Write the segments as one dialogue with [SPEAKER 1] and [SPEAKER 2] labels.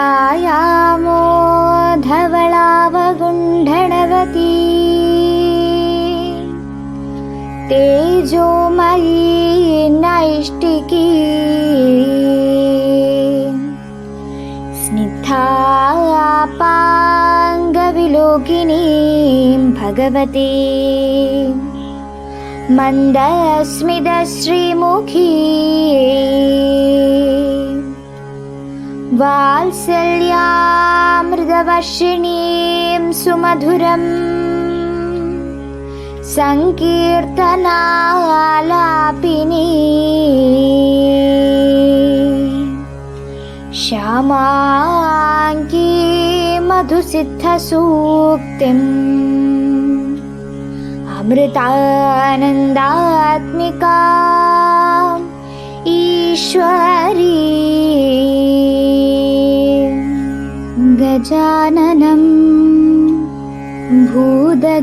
[SPEAKER 1] ഛായാമോ ധവളാവഗുണ്ഠണവതി തേജോമയീ നൈഷ്ഠികീ സ്നിഗ്ധാപാംഗവിലോകിനീം ഭഗവതി മന്ദസ്മിതശ്രീമുഖീ വാത്സല്യാമൃതവർഷിണീം സുമധുരം സങ്കീർത്തനാലാപിനീ ശ്യാമാംഗീ മധുസിദ്ധസൂക്തിം അമൃതാനന്ദാത്മികാ ഈശ്വരീ ഗജാനനം ഭൂതഗണാദിസേവിതം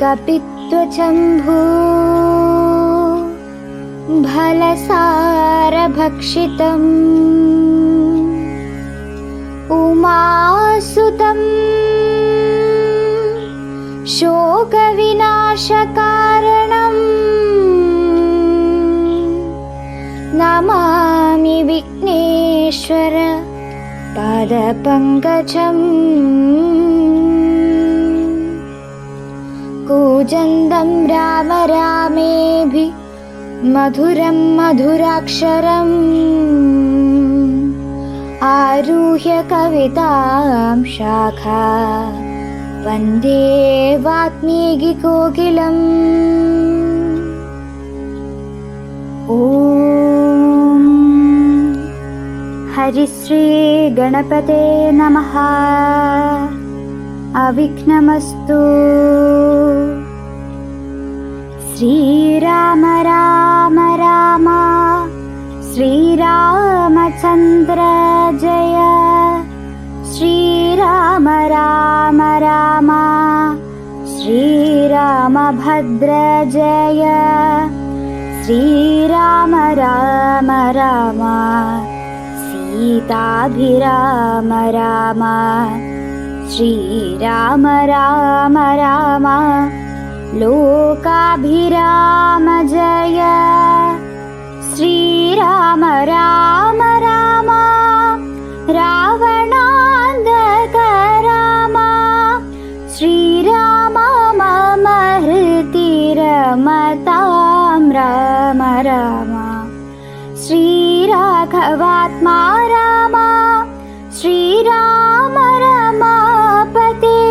[SPEAKER 1] കപിത്വചംഭൂ ഫലസാരഭക്ഷിതം ഉമാസുതം ശോകവിനാശകാരണം നമാമി വിഘ്നേശ്വര പാദപങ്കജം കൂജന്തം രാമ രാമേഭി മധുരം മധുരാക്ഷരം ആരുഹ്യ കവിതാം ശാഖാ വന്ദേ വാത്മീകികോകിലം. ഓം ഹരിശ്രീ ഗണപതേ നമഃ. അവിഘ്നമസ്തു. ശ്രീരാമ രാമ രാമ ശ്രീരാമചന്ദ്ര ജയ. ശ്രീരാമ രാമ രാമ ശ്രീരാമഭദ്ര ജയ. ശ്രീരാമ രാമ രാമ സീതാഭിരാമ രാമ. ശ്രീരാമ രാമ രാമ ലോകാഭിരാമ ജയ. ശ്രീരാമ രാമ രാമ രാവണാന്തക രാമ. ശ്രീരാമ മമ ഹൃദി രമതാം രാമ രാമ. ശ്രീരാഘവാത്മാ രാമ. ശ്രീരാമ രമാപതേ.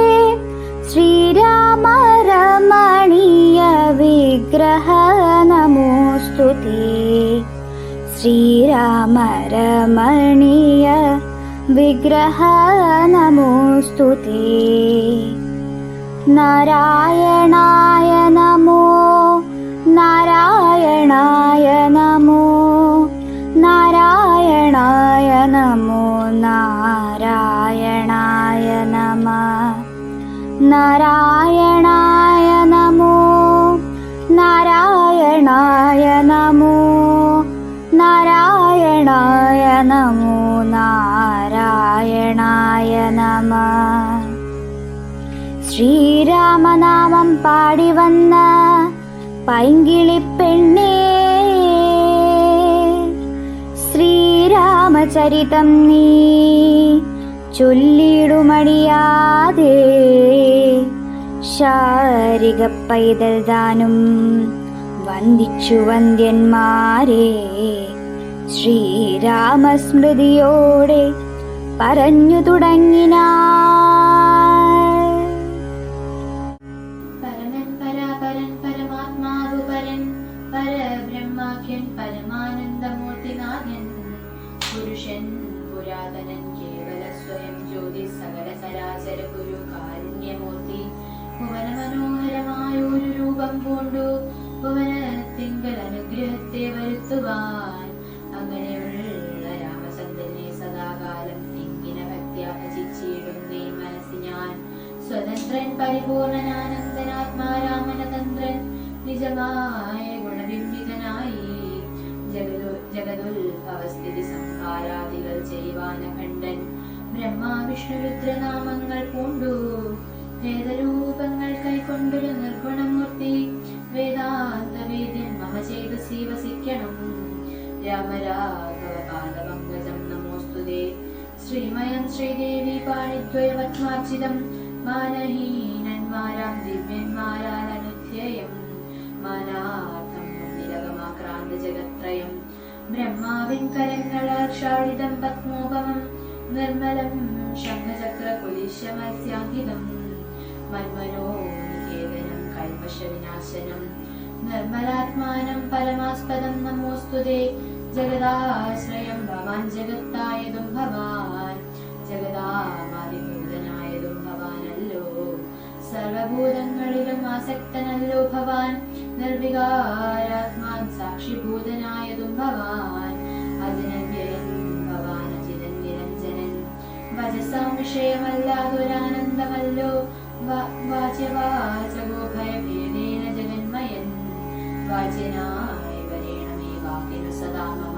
[SPEAKER 1] ശ്രീരാമ രമണീയ വിഗ്രഹ നമോസ്തുതേ. ശ്രീരാമ രമണീയ വിഗ്രഹ നമോസ്തുതേ. നാരായണായ നമോ നാരായണായ നമോ നാരായണായ നമോ നാരായണായ നമഃ. നാരായണായ നമോ നാരായണായ നമോ നാരായണായ നമോ നാരായണായ നമഃ. ശ്രീരാമനാമം പാടി വന്ന പൈങ്കിളിപ്പെണ്ണേ, ശ്രീരാമചരിതം നീ ചൊല്ലിടുമടിയാതെ. ശാരിക പൈതൽ താനും വന്ദിച്ചു വന്ദ്യന്മാരെ. ശ്രീരാമസ്മൃതിയോടെ പറഞ്ഞു തുടങ്ങിനാൾ.
[SPEAKER 2] പരമൻ പരാപരൻ പരമാത്മാവു പരൻ പരബ്രഹ്മാഖ്യൻ പരമാനന്ദമൂർത്തിനാഥൻ പുരുഷൻ പുരാതനൻ കേവല സ്വയം ജ്യോതി സകല സരാചര ഗുരു കാരുണ്യമൂർത്തി ഭുവന മനോഹരമായൊരു രൂപം പൂണ്ടു ഭുവനത്തിങ്കൽ അനുഗ്രഹത്തെ വരുത്തുവാൻ അങ്ങനെയുള്ള രാമചന്ദ്രനെ സദാകാലം തിങ്ങിന ഭക്തിയ ഭജിച്ചിടുന്നേ മനസ്സി ഞാൻ. സ്വതന്ത്രൻ പരിപൂർണനാനന്ദനാത്മാരാമനതന്ത്രൻ നിജമായ ഗുണബിംബിതനായി ജഗതുൽഭവസ്ഥിതി സംഹാരാദികൾ ചെയ്യുവാനഖണ്ഡൻ ബ്രഹ്മാ വിഷ്ണു രുദ്രനാമങ്ങൾ പൂണ്ടു വേദരൂപങ്ങൾ കൈക്കൊണ്ടൊരു നിർഗുണമൂർത്തി വേദാന്ത വേദ്യൻ മമ ചേതസി വസിക്കണം രാമരാഘവ പാദപങ്കജം നമോസ്തുതേ ശ്രീമയം ശ്രീദേവി പാണിദ്വയവത്മാർച്ചിതം മാനഹീനന്മാരാം ദിവ്യന്മാരാൽ അനുധ്യേയം മാനാർത്ഥം നിരകമാക്രാന്ത ജഗത്രയം ബ്രഹ്മാവിൻ കരങ്ങളാൽ ക്ഷാളിതം പത്മോപമം നിർമ്മലം ശംഖചക്ര കുലിശ മത്സ്യാങ്കിതം മന്മനോനികേതനം കൽമഷവിനാശനം നിർമ്മലാത്മാനം പരമാസ്പദം നമോസ്തുതേ ജഗദാശ്രയം ഭവാൻ ജഗത്തായതും ഭവാൻ ജഗദാമാതിഭൂതനായതും ഭവാനല്ലോ സർവഭൂതങ്ങളിലും ആസക്തനല്ലോ ഭവാൻ നിർവികാരാത്മാൻ സാക്ഷിഭൂതനായതും ഭവാൻ അതിനവ്യയൻ ഭവാൻ അജിതൻ നിരഞ്ജനൻ വജസാം വിഷയമല്ലാതൊരാനന്ദമല്ലോ വാച്യവാചകോ ഭയഭേദേന ജഗന്മയൻ വാച്യനായ വരേണമേ വാക്കിനു സദാ മമ.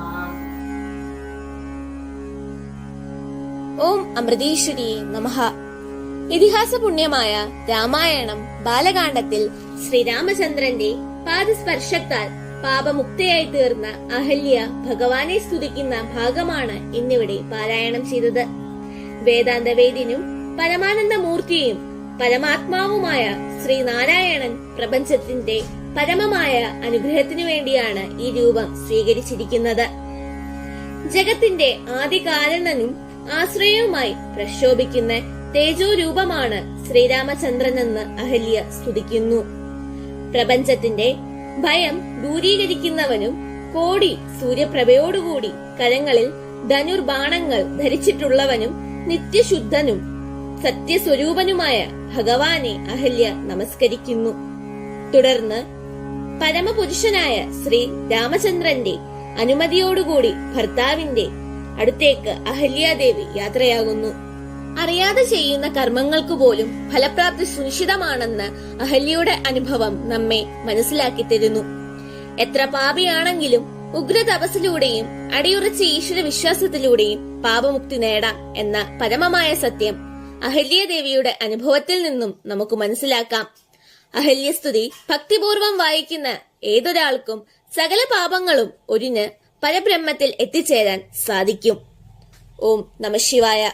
[SPEAKER 3] ഓം അമൃതീശ്വരിയെ നമഃ. ഇതിഹാസ പുണ്യമായ രാമായണം ബാലകാണ്ഡത്തിൽ ശ്രീരാമചന്ദ്രന്റെ പാദസ്പർശത്താൽ പാപമുക്തയായി തീർന്ന അഹല്യ ഭഗവാനെ സ്തുതിക്കുന്ന ഭാഗമാണ് ഇന്നിവിടെ പാരായണം ചെയ്തത്. വേദാന്തവേദിനും പരമാനന്ദമൂർത്തിയും പരമാത്മാവുമായ ശ്രീനാരായണൻ പ്രപഞ്ചത്തിന്റെ പരമമായ അനുഗ്രഹത്തിനു വേണ്ടിയാണ് ഈ രൂപം സ്വീകരിച്ചിരിക്കുന്നത്. ജഗത്തിന്റെ ആദികാരണനും ആശ്രയവുമായി പ്രക്ഷോഭിക്കുന്ന തേജോരൂപമാണ് ശ്രീരാമചന്ദ്രനെന്ന് അഹല്യ സ്തുതിക്കുന്നു. പ്രപഞ്ചത്തിന്റെ ഭയം ദൂരീകരിക്കുന്നവനും കോടി സൂര്യപ്രഭയോടുകൂടി കരങ്ങളിൽ ധനുർബാണങ്ങൾ ധരിച്ചിട്ടുള്ളവനും നിത്യശുദ്ധനും സത്യസ്വരൂപനുമായ ഭഗവാനെ അഹല്യ നമസ്കരിക്കുന്നു. തുടർന്ന് പരമപുരുഷനായ ശ്രീ രാമചന്ദ്രന്റെ അനുമതിയോടുകൂടി ഭർത്താവിന്റെ അടുത്തേക്ക് അഹല്യാദേവി യാത്രയാകുന്നു. അറിയാതെ ചെയ്യുന്ന കർമ്മങ്ങൾക്ക് പോലും ഫലപ്രാപ്തി സുനിശ്ചിതമാണെന്ന് അഹല്യയുടെ അനുഭവം നമ്മെ മനസ്സിലാക്കി തരുന്നു. എത്ര പാപിയാണെങ്കിലും ഉഗ്ര തപസ്സിലൂടെയും അടിയുറച്ച ഈശ്വര വിശ്വാസത്തിലൂടെയും പാപമുക്തി നേടാം എന്ന പരമമായ സത്യം അഹല്യദേവിയുടെ അനുഭവത്തിൽ നിന്നും നമുക്ക് മനസ്സിലാക്കാം. അഹല്യസ്തുതി ഭക്തിപൂർവം വായിക്കുന്ന ഏതൊരാൾക്കും സകല പാപങ്ങളും ഒഴിഞ്ഞ് പരബ്രഹ്മത്തിൽ എത്തിച്ചേരാൻ സാധിക്കും. ഓം നമഃ ശിവായ.